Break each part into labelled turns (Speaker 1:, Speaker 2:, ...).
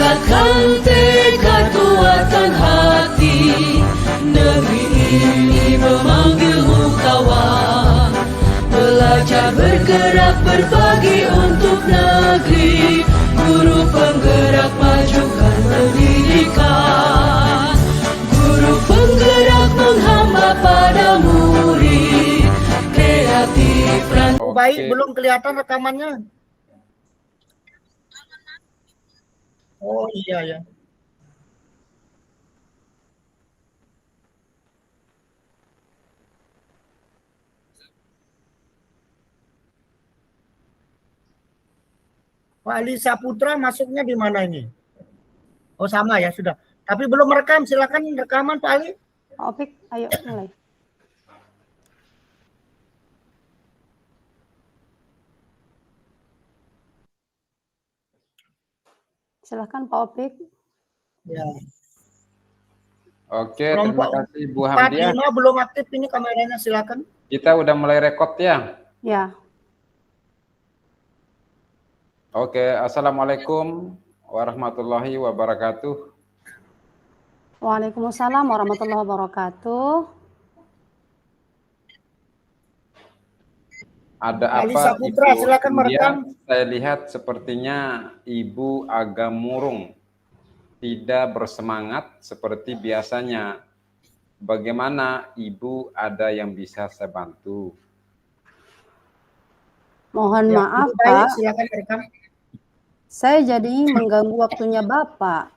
Speaker 1: Kuatkan tekad, kuatkan hati, negeri ini memanggilmu kawan. Belajar bergerak berbagi untuk negeri, guru penggerak majukan pendidikan, guru penggerak menghamba pada murid, kreatif dan
Speaker 2: baik. Belum kelihatan rekamannya. Oh iya ya. Pak Ali Saputra masuknya di mana ini? Oh sama ya sudah. Tapi belum merekam. Silakan rekaman Pak Ali.
Speaker 3: Pak Opik, ayo mulai. Silakan Pak Opik.
Speaker 2: Ya.
Speaker 4: Oke, terima kasih Bu
Speaker 2: 45
Speaker 4: Hamdiah.
Speaker 2: belum aktif ini kameranya, silakan.
Speaker 4: Kita udah mulai rekod ya?
Speaker 3: Ya.
Speaker 4: Oke, Assalamualaikum warahmatullahi wabarakatuh.
Speaker 3: Waalaikumsalam warahmatullahi wabarakatuh.
Speaker 4: Ada
Speaker 2: Ali
Speaker 4: apa
Speaker 2: Saputra,
Speaker 4: Ibu
Speaker 2: silakan merekam.
Speaker 4: Saya lihat sepertinya Ibu agak murung, tidak bersemangat seperti biasanya. Bagaimana Ibu, ada yang bisa saya bantu?
Speaker 3: Mohon
Speaker 2: Ya,
Speaker 3: maaf
Speaker 2: baik,
Speaker 3: Pak,
Speaker 2: silakan merekam.
Speaker 3: saya jadi mengganggu waktunya Bapak.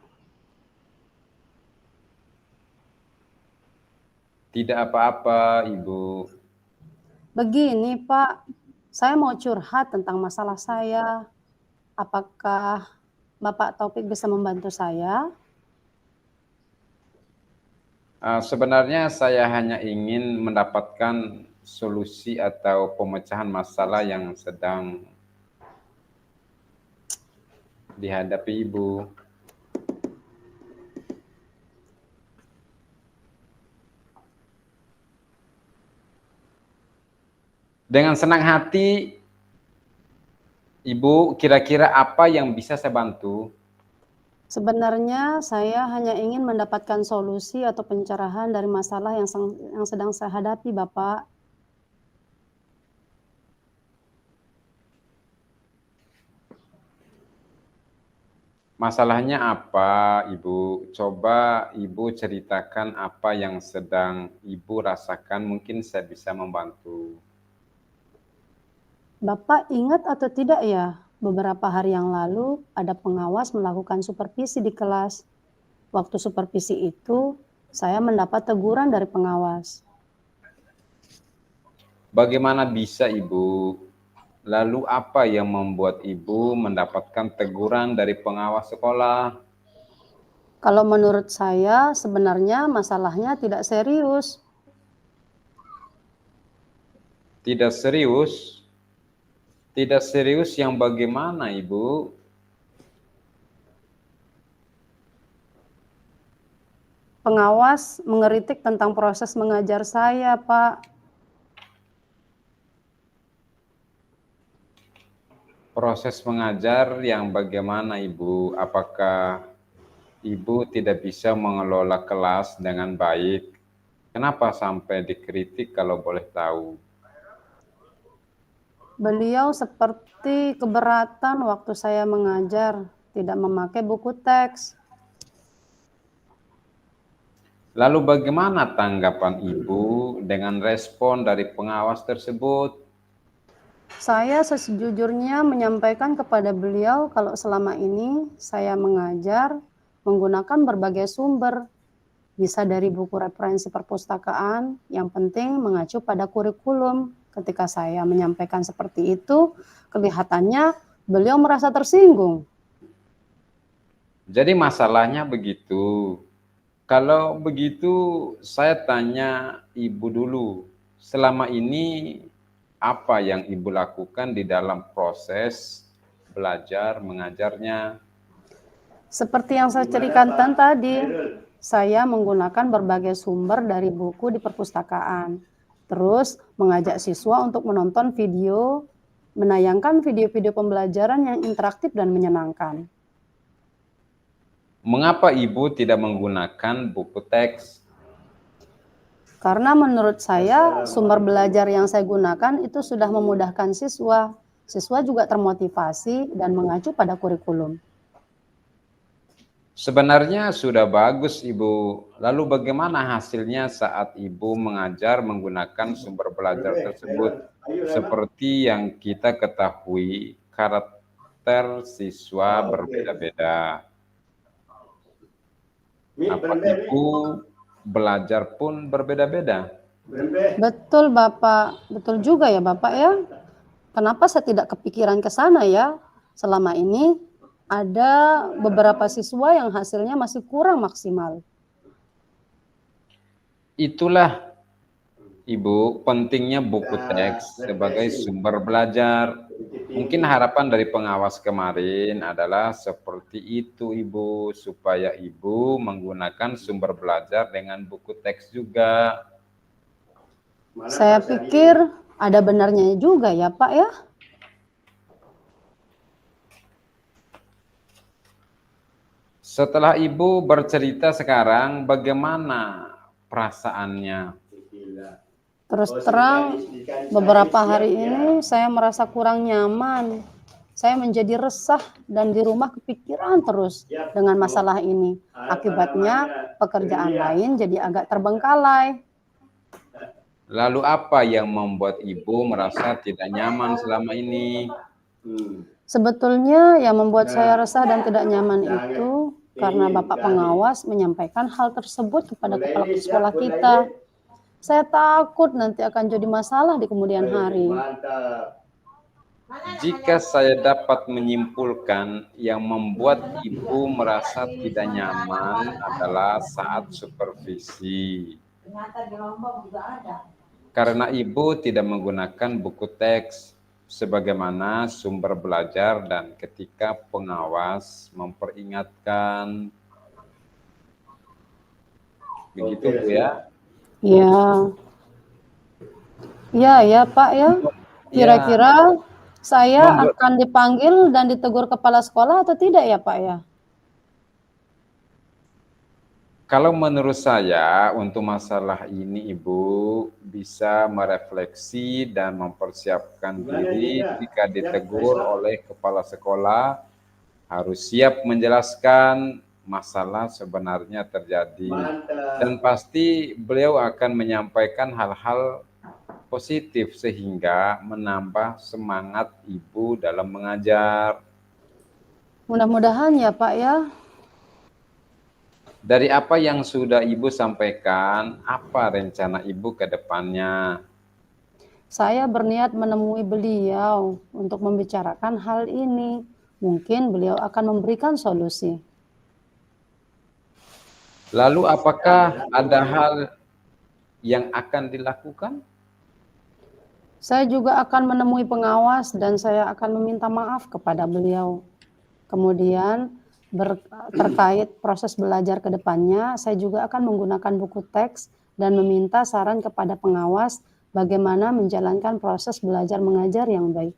Speaker 4: Tidak apa-apa Ibu.
Speaker 3: Begini Pak, saya mau curhat tentang masalah saya. Apakah Bapak Taufik bisa membantu saya?
Speaker 4: Sebenarnya saya hanya ingin mendapatkan solusi atau pemecahan masalah yang sedang dihadapi Ibu. Dengan senang hati, Ibu, kira-kira apa yang bisa saya bantu?
Speaker 3: Sebenarnya saya hanya ingin mendapatkan solusi atau pencerahan dari masalah yang sedang saya hadapi, Bapak.
Speaker 4: Masalahnya apa, Ibu? Coba Ibu ceritakan apa yang sedang Ibu rasakan, mungkin saya bisa membantu.
Speaker 3: Bapak ingat atau tidak ya, beberapa hari yang lalu ada pengawas melakukan supervisi di kelas. Waktu supervisi itu, saya mendapat teguran dari pengawas.
Speaker 4: Bagaimana bisa Ibu? Lalu apa yang membuat Ibu mendapatkan teguran dari pengawas sekolah?
Speaker 3: Kalau menurut saya, sebenarnya masalahnya tidak serius.
Speaker 4: Tidak serius? Tidak serius yang bagaimana, Ibu?
Speaker 3: Pengawas mengeritik tentang proses mengajar saya, Pak.
Speaker 4: Proses mengajar yang bagaimana, Ibu? Apakah Ibu tidak bisa mengelola kelas dengan baik? Kenapa sampai dikritik kalau boleh tahu?
Speaker 3: Beliau seperti keberatan waktu saya mengajar, tidak memakai buku teks.
Speaker 4: Lalu bagaimana tanggapan Ibu dengan respon dari pengawas tersebut?
Speaker 3: Saya sejujurnya menyampaikan kepada beliau kalau selama ini saya mengajar menggunakan berbagai sumber, bisa dari buku referensi perpustakaan, yang penting mengacu pada kurikulum. Ketika saya menyampaikan seperti itu, kelihatannya beliau merasa tersinggung.
Speaker 4: Jadi masalahnya begitu. Kalau begitu, saya tanya Ibu dulu, selama ini apa yang Ibu lakukan di dalam proses belajar mengajarnya?
Speaker 3: Seperti yang saya ceritakan tadi, saya menggunakan berbagai sumber dari buku di perpustakaan. Terus mengajak siswa untuk menonton video, menayangkan video-video pembelajaran yang interaktif dan menyenangkan.
Speaker 4: Mengapa Ibu tidak menggunakan buku teks?
Speaker 3: Karena menurut saya sumber belajar yang saya gunakan itu sudah memudahkan siswa. Siswa juga termotivasi dan mengacu pada kurikulum.
Speaker 4: Sebenarnya sudah bagus Ibu. Lalu bagaimana hasilnya saat Ibu mengajar menggunakan sumber belajar tersebut? Seperti yang kita ketahui, karakter siswa berbeda-beda. Apa Ibu belajar pun berbeda-beda?
Speaker 3: Betul Bapak, betul juga ya Bapak ya. Kenapa saya tidak kepikiran ke sana ya? Selama ini ada beberapa siswa yang hasilnya masih kurang maksimal.
Speaker 4: Itulah Ibu pentingnya buku teks sebagai sumber belajar. Mungkin harapan dari pengawas kemarin adalah seperti itu Ibu, supaya Ibu menggunakan sumber belajar dengan buku teks juga.
Speaker 3: Saya pikir ada benarnya juga ya Pak ya.
Speaker 4: Setelah Ibu bercerita sekarang, bagaimana perasaannya?
Speaker 3: Terus terang beberapa hari ini saya merasa kurang nyaman. Saya menjadi resah dan di rumah kepikiran terus dengan masalah ini. Akibatnya pekerjaan lain jadi agak terbengkalai.
Speaker 4: Lalu apa yang membuat Ibu merasa tidak nyaman selama ini?
Speaker 3: Sebetulnya yang membuat saya resah dan tidak nyaman itu karena Bapak pengawas menyampaikan hal tersebut kepada kepala sekolah kita. Saya takut nanti akan jadi masalah di kemudian hari.
Speaker 4: Jika saya dapat menyimpulkan, yang membuat Ibu merasa tidak nyaman adalah saat supervisi. Karena Ibu tidak menggunakan buku teks sebagaimana sumber belajar dan ketika pengawas memperingatkan. Begitu Bu ya?
Speaker 3: Ya, ya Pak ya. Kira-kira saya akan dipanggil dan ditegur kepala sekolah atau tidak ya Pak ya?
Speaker 4: Kalau menurut saya untuk masalah ini Ibu bisa merefleksi dan mempersiapkan diri jika ditegur oleh kepala sekolah, harus siap menjelaskan masalah sebenarnya terjadi. Dan pasti beliau akan menyampaikan hal-hal positif sehingga menambah semangat Ibu dalam mengajar.
Speaker 3: Mudah-mudahan ya Pak ya.
Speaker 4: Dari apa yang sudah Ibu sampaikan, apa rencana Ibu ke depannya?
Speaker 3: Saya berniat menemui beliau untuk membicarakan hal ini. Mungkin beliau akan memberikan solusi.
Speaker 4: Lalu apakah ada hal yang akan dilakukan?
Speaker 3: Saya juga akan menemui pengawas dan saya akan meminta maaf kepada beliau. Kemudian terkait proses belajar ke depannya, saya juga akan menggunakan buku teks dan meminta saran kepada pengawas bagaimana menjalankan proses belajar mengajar yang baik.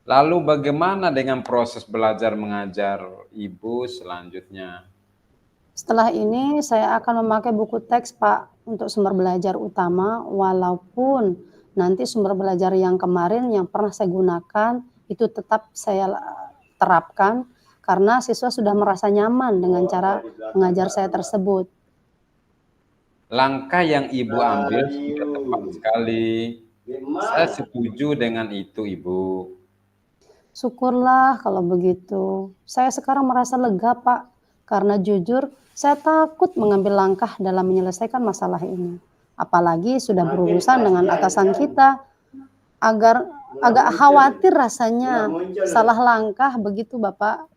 Speaker 4: Lalu bagaimana dengan proses belajar mengajar Ibu selanjutnya?
Speaker 3: Setelah ini saya akan memakai buku teks Pak untuk sumber belajar utama, walaupun nanti sumber belajar yang kemarin yang pernah saya gunakan itu tetap saya terapkan karena siswa sudah merasa nyaman dengan cara mengajar saya tersebut.
Speaker 4: Langkah yang Ibu ambil sudah tepat sekali. Saya setuju dengan itu Ibu.
Speaker 3: Syukurlah kalau begitu. Saya sekarang merasa lega Pak, karena jujur saya takut mengambil langkah dalam menyelesaikan masalah ini. Apalagi sudah berurusan dengan atasan kita, agak khawatir rasanya salah langkah begitu Bapak.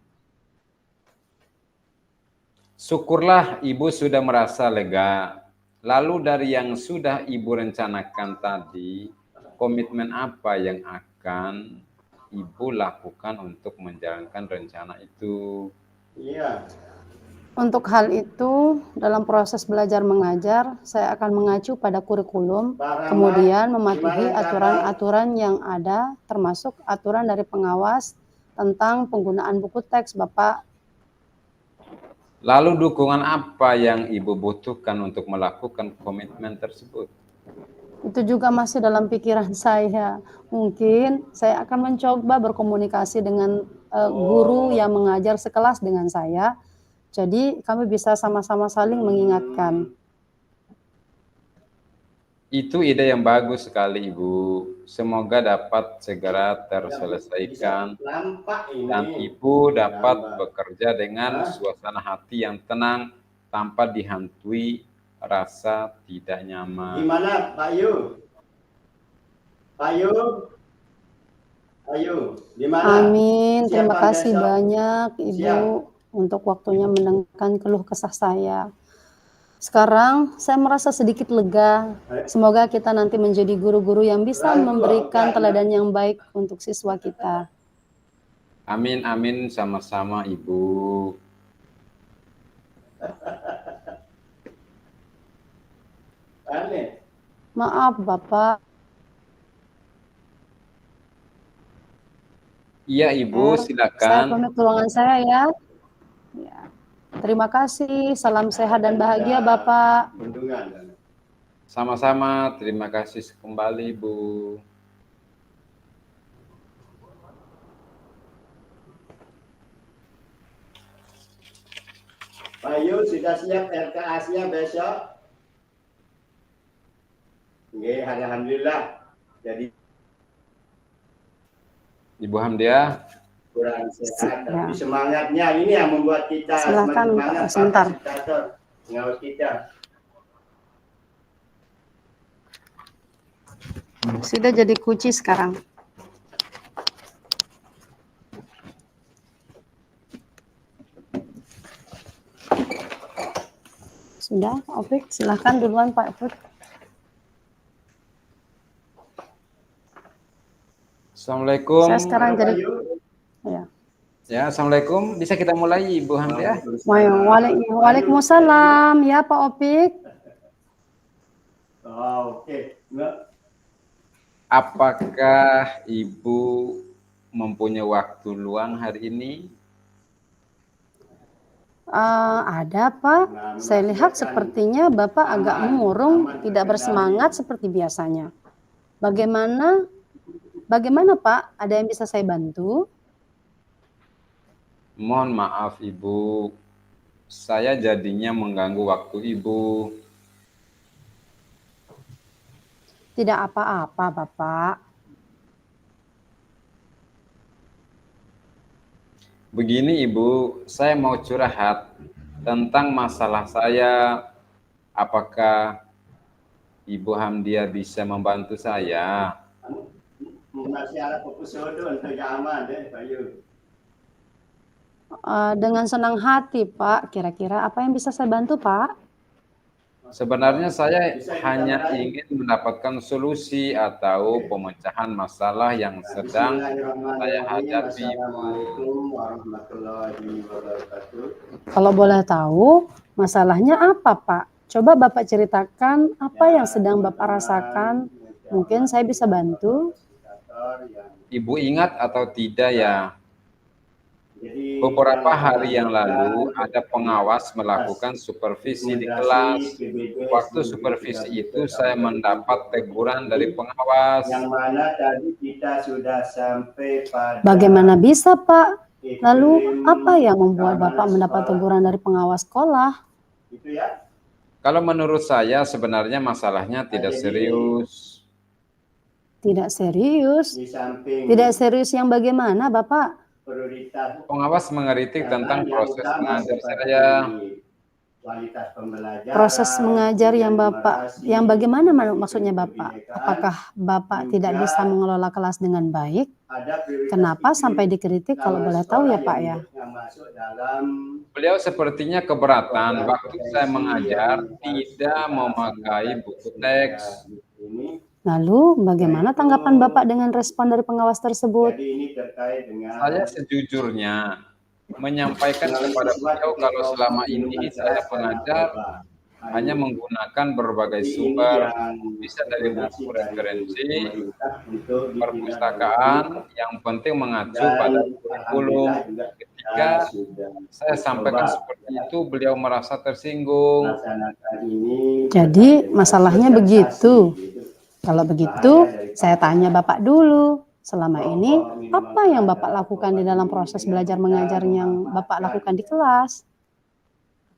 Speaker 4: Syukurlah Ibu sudah merasa lega. Lalu dari yang sudah Ibu rencanakan tadi, komitmen apa yang akan Ibu lakukan untuk menjalankan rencana itu?
Speaker 2: Iya.
Speaker 3: Untuk hal itu, dalam proses belajar mengajar, saya akan mengacu pada kurikulum, kemudian mematuhi aturan-aturan yang ada, termasuk aturan dari pengawas tentang penggunaan buku teks, Bapak.
Speaker 4: Lalu dukungan apa yang Ibu butuhkan untuk melakukan komitmen tersebut?
Speaker 3: Itu juga masih dalam pikiran saya. Mungkin saya akan mencoba berkomunikasi dengan guru yang mengajar sekelas dengan saya. Jadi kami bisa sama-sama saling mengingatkan.
Speaker 4: Itu ide yang bagus sekali, Ibu. Semoga dapat segera terselesaikan dan Ibu dapat bekerja dengan suasana hati yang tenang tanpa dihantui rasa tidak nyaman.
Speaker 5: Gimana Pak Yu? Pak Yu? Pak Yu, gimana?
Speaker 3: Amin. Terima
Speaker 5: Siapan
Speaker 3: kasih
Speaker 5: besok?
Speaker 3: banyak Ibu untuk waktunya mendengarkan keluh kesah saya. Sekarang saya merasa sedikit lega. Semoga kita nanti menjadi guru-guru yang bisa memberikan teladan yang baik untuk siswa kita.
Speaker 4: Amin, amin, sama-sama Ibu.
Speaker 5: Aneh.
Speaker 3: Maaf Bapak.
Speaker 4: Iya Ibu,
Speaker 3: Saya
Speaker 4: silakan.
Speaker 3: pamit ruangan saya ya. Ya. Terima kasih. Salam sehat dan bahagia Bapak.
Speaker 5: Bendungan.
Speaker 4: Sama-sama, terima kasih kembali Ibu.
Speaker 5: Pak Yu sudah siap RK Asia besok? Nggih, alhamdulillah. Jadi
Speaker 4: Ibu Hamdia,
Speaker 5: kurang sehat,
Speaker 3: Ya.
Speaker 5: tapi semangatnya ini yang membuat kita
Speaker 3: Silakan,
Speaker 5: semakin
Speaker 3: Pak, sebentar.
Speaker 5: fasilitator pengawas kita.
Speaker 3: Sudah jadi kunci sekarang. Sudah, Opik, silahkan duluan Pak Opik.
Speaker 4: Assalamualaikum.
Speaker 3: Saya sekarang
Speaker 5: Pak
Speaker 3: jadi,
Speaker 5: Yu,
Speaker 3: ya.
Speaker 4: Ya, Assalamualaikum. Bisa kita mulai Ibu Hamdia?
Speaker 3: Waalaikumsalam, ya Pak Opik.
Speaker 5: oh, oke. Nggak.
Speaker 4: Apakah Ibu mempunyai waktu luang hari ini?
Speaker 3: Ada Pak. Saya lihat sepertinya Bapak agak murung, tidak bersemangat seperti biasanya. Bagaimana Pak? Ada yang bisa saya bantu?
Speaker 4: Mohon maaf Ibu, saya jadinya mengganggu waktu Ibu.
Speaker 3: Tidak apa-apa Bapak.
Speaker 4: Begini Ibu, saya mau curhat tentang masalah saya. Apakah Ibu Hamdia bisa membantu saya?
Speaker 5: Masih ada fokus untuk aman deh, Pak Yu.
Speaker 3: Dengan senang hati Pak. Kira-kira apa yang bisa saya bantu Pak?
Speaker 4: Sebenarnya saya hanya ingin mendapatkan solusi atau pemecahan masalah yang sedang saya hadapi, Bu.
Speaker 5: Assalamualaikum warahmatullahi wabarakatuh.
Speaker 3: Kalau boleh tahu, masalahnya apa Pak? Coba Bapak ceritakan apa yang sedang Bapak rasakan. Mungkin saya bisa bantu.
Speaker 4: Ibu ingat atau tidak ya,
Speaker 5: Jadi,
Speaker 4: beberapa hari yang lalu ada pengawas melakukan supervisi di kelas. Waktu supervisi itu saya mendapat teguran dari pengawas.
Speaker 5: yang mana tadi kita sudah sampai pada
Speaker 3: Bagaimana bisa Pak? Lalu apa yang membuat Bapak mendapat teguran dari pengawas sekolah?
Speaker 5: itu ya.
Speaker 4: Kalau menurut saya sebenarnya masalahnya tidak serius.
Speaker 3: Tidak serius.
Speaker 5: Di samping
Speaker 3: Tidak serius yang bagaimana Bapak?
Speaker 5: prioritas
Speaker 4: Pengawas mengkritik tentang
Speaker 5: yang
Speaker 4: proses
Speaker 5: utama
Speaker 4: mengajar
Speaker 5: kepada
Speaker 4: saya.
Speaker 5: kualitas pembelajaran,
Speaker 3: Proses mengajar yang Bapak,
Speaker 5: demokrasi,
Speaker 3: yang bagaimana maksudnya Bapak?
Speaker 5: kebinekaan.
Speaker 3: Apakah Bapak tidak bisa mengelola kelas dengan baik?
Speaker 5: Ada prioritas
Speaker 3: Kenapa
Speaker 5: itu.
Speaker 3: sampai dikritik kalau
Speaker 5: Nama
Speaker 3: boleh tahu ya
Speaker 5: sekolah
Speaker 3: Pak ya?
Speaker 5: yang masuk dalam
Speaker 4: Beliau sepertinya keberatan waktu saya mengajar tidak memakai buku teks.
Speaker 5: ini.
Speaker 3: Lalu bagaimana tanggapan Bapak dengan respon dari pengawas tersebut?
Speaker 5: Jadi ini terkait dengan
Speaker 4: Saya sejujurnya menyampaikan kepada beliau kalau selama ini saya pengajar hanya menggunakan berbagai sumber, bisa dari buku referensi, perpustakaan, yang penting mengacu pada kurikulum. Jika saya sampaikan seperti itu, beliau merasa tersinggung.
Speaker 3: Jadi masalahnya begitu. Kalau begitu, saya tanya Bapak dulu. Selama ini, apa yang Bapak lakukan di dalam proses belajar mengajar yang Bapak lakukan di kelas?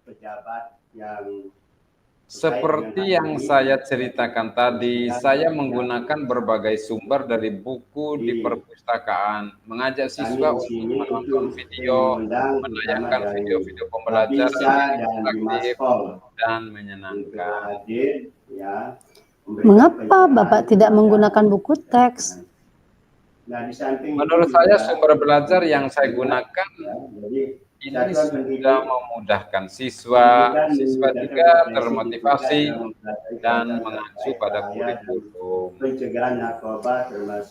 Speaker 5: Pejabat yang
Speaker 4: Seperti yang saya ceritakan tadi, saya menggunakan berbagai sumber dari buku di perpustakaan, mengajak siswa untuk menonton video, menayangkan video-video pembelajaran yang interaktif dan menyenangkan.
Speaker 3: Mengapa Bapak tidak menggunakan buku teks?
Speaker 4: Menurut saya sumber belajar yang saya gunakan ini sudah memudahkan siswa juga termotivasi dan mengacu pada kurikulum.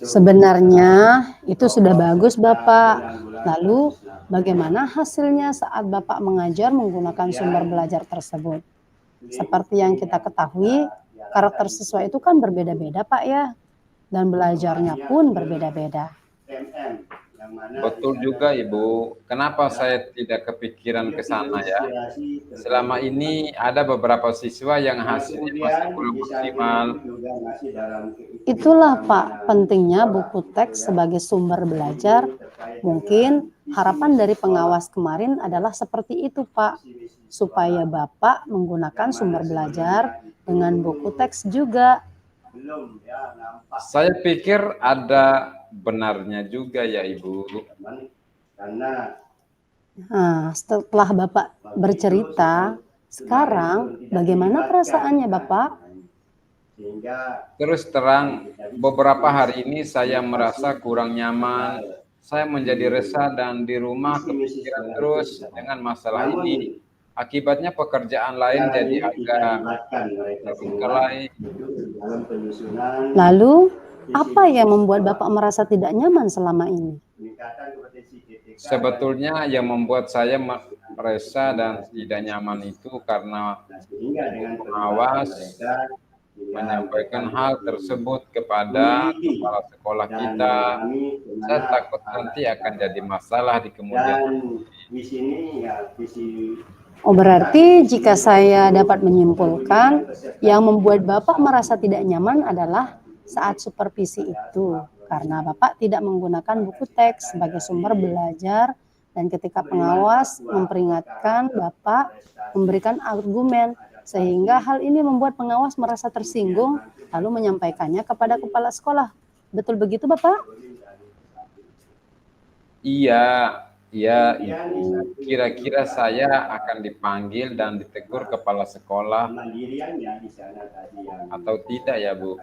Speaker 3: Sebenarnya itu sudah bagus Bapak. Lalu bagaimana hasilnya saat Bapak mengajar menggunakan sumber belajar tersebut? Seperti yang kita ketahui, karakter siswa itu kan berbeda-beda Pak ya. Dan belajarnya pun berbeda-beda.
Speaker 4: Betul juga Ibu. Kenapa saya tidak kepikiran ke sana ya? Selama ini ada beberapa siswa yang hasilnya masih belum maksimal.
Speaker 3: Itulah Pak pentingnya buku teks sebagai sumber belajar. Mungkin harapan dari pengawas kemarin adalah seperti itu Pak. Supaya Bapak menggunakan sumber belajar dengan buku teks juga.
Speaker 4: Saya pikir ada benarnya juga ya Ibu.
Speaker 3: Nah, setelah Bapak bercerita, sekarang bagaimana perasaannya Bapak?
Speaker 4: Terus terang, beberapa hari ini saya merasa kurang nyaman. Saya menjadi resah dan di rumah kepikiran terus dengan masalah ini. Akibatnya pekerjaan lain jadi agak terbengkalai.
Speaker 3: Lalu, apa yang membuat Bapak merasa tidak nyaman selama ini?
Speaker 4: Sebetulnya yang membuat saya resah dan tidak nyaman itu karena pengawas menyampaikan hal tersebut kepada kepala sekolah kita. Saya takut nanti akan jadi masalah di kemudian hari.
Speaker 3: Oh, berarti jika saya dapat menyimpulkan, yang membuat Bapak merasa tidak nyaman adalah saat supervisi itu, karena Bapak tidak menggunakan buku teks sebagai sumber belajar, dan ketika pengawas memperingatkan Bapak memberikan argumen, sehingga hal ini membuat pengawas merasa tersinggung, lalu menyampaikannya kepada kepala sekolah. Betul begitu Bapak?
Speaker 4: Iya, Ibu. Kira-kira saya akan dipanggil dan ditegur kepala sekolah atau tidak ya Bu?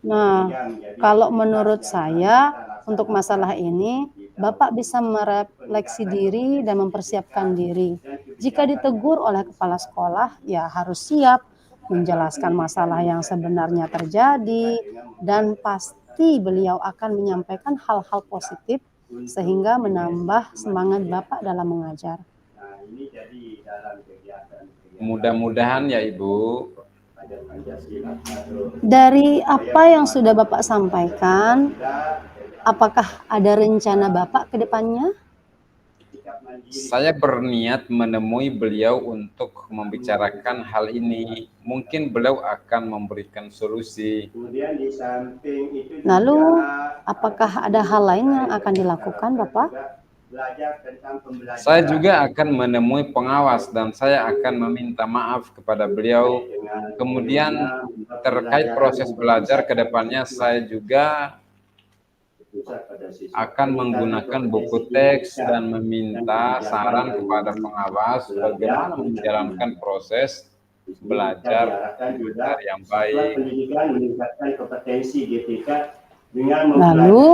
Speaker 3: Nah, kalau menurut saya, untuk masalah ini, Bapak bisa merefleksi diri dan mempersiapkan diri. Jika ditegur oleh kepala sekolah, ya harus siap menjelaskan masalah yang sebenarnya terjadi, dan pasti beliau akan menyampaikan hal-hal positif sehingga menambah semangat Bapak dalam mengajar.
Speaker 4: Mudah-mudahan ya Ibu.
Speaker 3: Dari apa yang sudah Bapak sampaikan, apakah ada rencana Bapak ke depannya?
Speaker 4: Saya berniat menemui beliau untuk membicarakan hal ini. Mungkin beliau akan memberikan solusi.
Speaker 3: Lalu, apakah ada hal lain yang akan dilakukan, Bapak?
Speaker 4: Saya juga akan menemui pengawas dan saya akan meminta maaf kepada beliau. Kemudian terkait proses belajar ke depannya, saya juga akan menggunakan buku teks dan meminta saran kepada pengawas bagaimana menjalankan proses belajar yang baik.
Speaker 3: Lalu,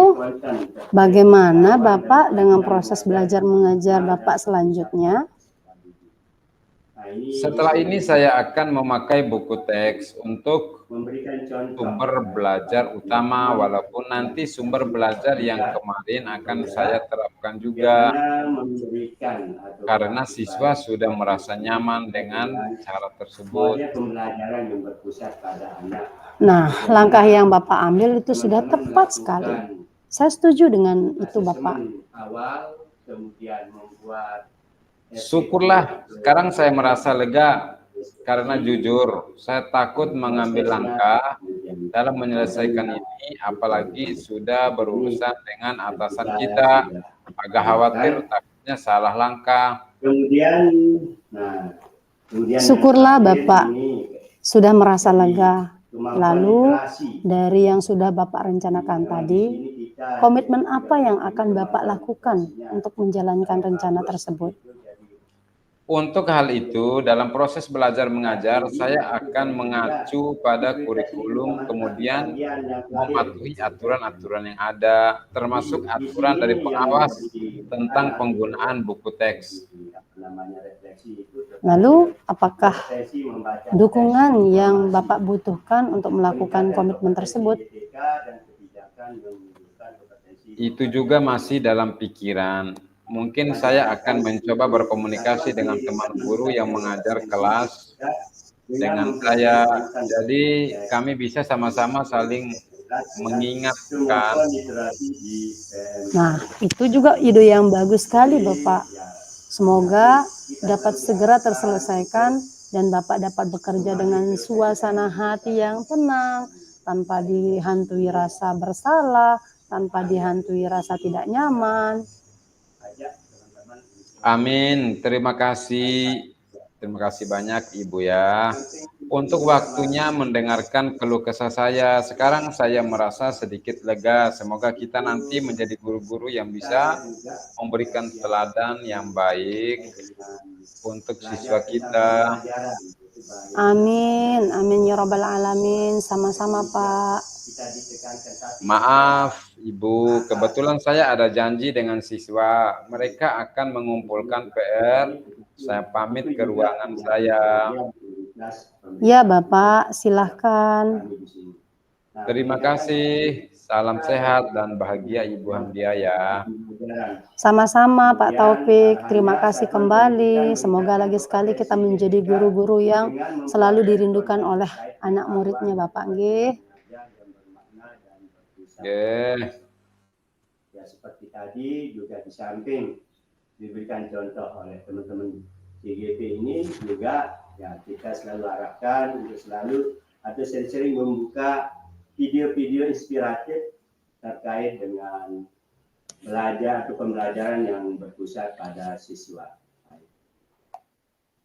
Speaker 3: bagaimana Bapak dengan proses belajar mengajar Bapak selanjutnya?
Speaker 4: Setelah ini saya akan memakai buku teks untuk sumber belajar utama, walaupun nanti sumber belajar yang kemarin akan saya terapkan juga karena siswa sudah merasa nyaman dengan cara tersebut.
Speaker 3: Nah, langkah yang Bapak ambil itu sudah tepat sekali. Saya setuju dengan itu Bapak.
Speaker 5: kemudian membuat
Speaker 4: Syukurlah, sekarang saya merasa lega karena jujur, saya takut mengambil langkah dalam menyelesaikan ini, apalagi sudah berurusan dengan atasan kita. Agak khawatir takutnya salah langkah.
Speaker 5: Kemudian
Speaker 3: Syukurlah
Speaker 5: yang terakhir
Speaker 3: Bapak
Speaker 5: ini,
Speaker 3: sudah merasa lega.
Speaker 5: kemampuan
Speaker 3: Lalu
Speaker 5: literasi.
Speaker 3: dari yang sudah Bapak rencanakan tadi, komitmen apa yang akan Bapak lakukan untuk menjalankan rencana tersebut?
Speaker 4: Untuk hal itu, dalam proses belajar mengajar, saya akan mengacu pada kurikulum, kemudian mematuhi aturan-aturan yang ada, termasuk aturan dari pengawas tentang penggunaan buku teks.
Speaker 3: Lalu, apakah dukungan yang Bapak butuhkan untuk melakukan komitmen tersebut?
Speaker 4: Itu juga masih dalam pikiran. Mungkin saya akan mencoba berkomunikasi dengan teman guru yang mengajar kelas dengan saya. Jadi kami bisa sama-sama saling mengingatkan.
Speaker 3: Nah, itu juga ide yang bagus sekali Bapak. Semoga dapat segera terselesaikan dan Bapak dapat bekerja dengan suasana hati yang tenang, tanpa dihantui rasa bersalah, tanpa dihantui rasa tidak nyaman.
Speaker 4: Amin. Terima kasih. Terima kasih banyak Ibu ya. Untuk waktunya mendengarkan keluh kesah saya. Sekarang saya merasa sedikit lega. Semoga kita nanti menjadi guru-guru yang bisa memberikan teladan yang baik untuk siswa kita.
Speaker 3: Amin, amin ya rabbal alamin. Sama-sama Pak.
Speaker 4: Maaf Ibu, kebetulan saya ada janji dengan siswa. Mereka akan mengumpulkan PR. Saya pamit ke ruangan saya.
Speaker 3: Ya Bapak, silahkan.
Speaker 4: Terima kasih. Salam sehat dan bahagia Ibu Hamdia ya.
Speaker 3: Sama-sama Pak Taufik, terima kasih kembali. Semoga lagi sekali kita menjadi guru-guru yang selalu dirindukan oleh anak muridnya Bapak nggih.
Speaker 5: Ya seperti tadi juga di samping diberikan contoh oleh teman-teman CGP ini juga ya kita selalu harapkan untuk selalu atau sering-sering membuka video-video inspiratif terkait dengan belajar atau pembelajaran yang berpusat pada siswa.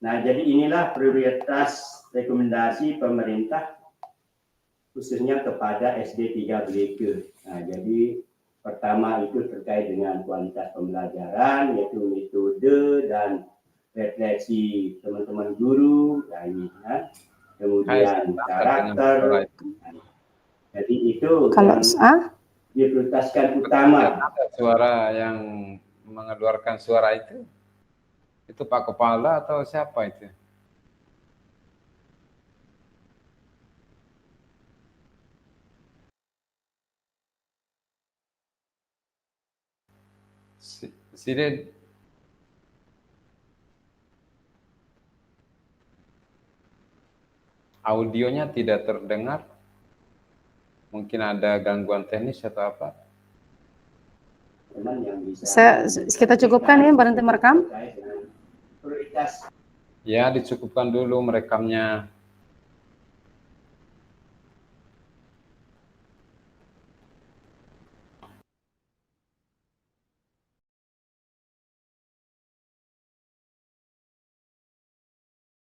Speaker 5: Nah, jadi inilah prioritas rekomendasi pemerintah khususnya kepada SD 3 Bleke. Nah, jadi pertama itu terkait dengan kualitas pembelajaran, yaitu metode dan refleksi teman-teman guru, ya. Kemudian karakter. Jadi itu
Speaker 3: kalau
Speaker 5: diprioritaskan utama.
Speaker 4: Suara yang mengeluarkan suara itu Pak Kepala atau siapa itu? Sini audionya tidak terdengar. Mungkin ada gangguan teknis atau apa?
Speaker 3: Kita cukupkan ya berhenti merekam.
Speaker 5: Prioritas.
Speaker 4: Ya, dicukupkan dulu merekamnya.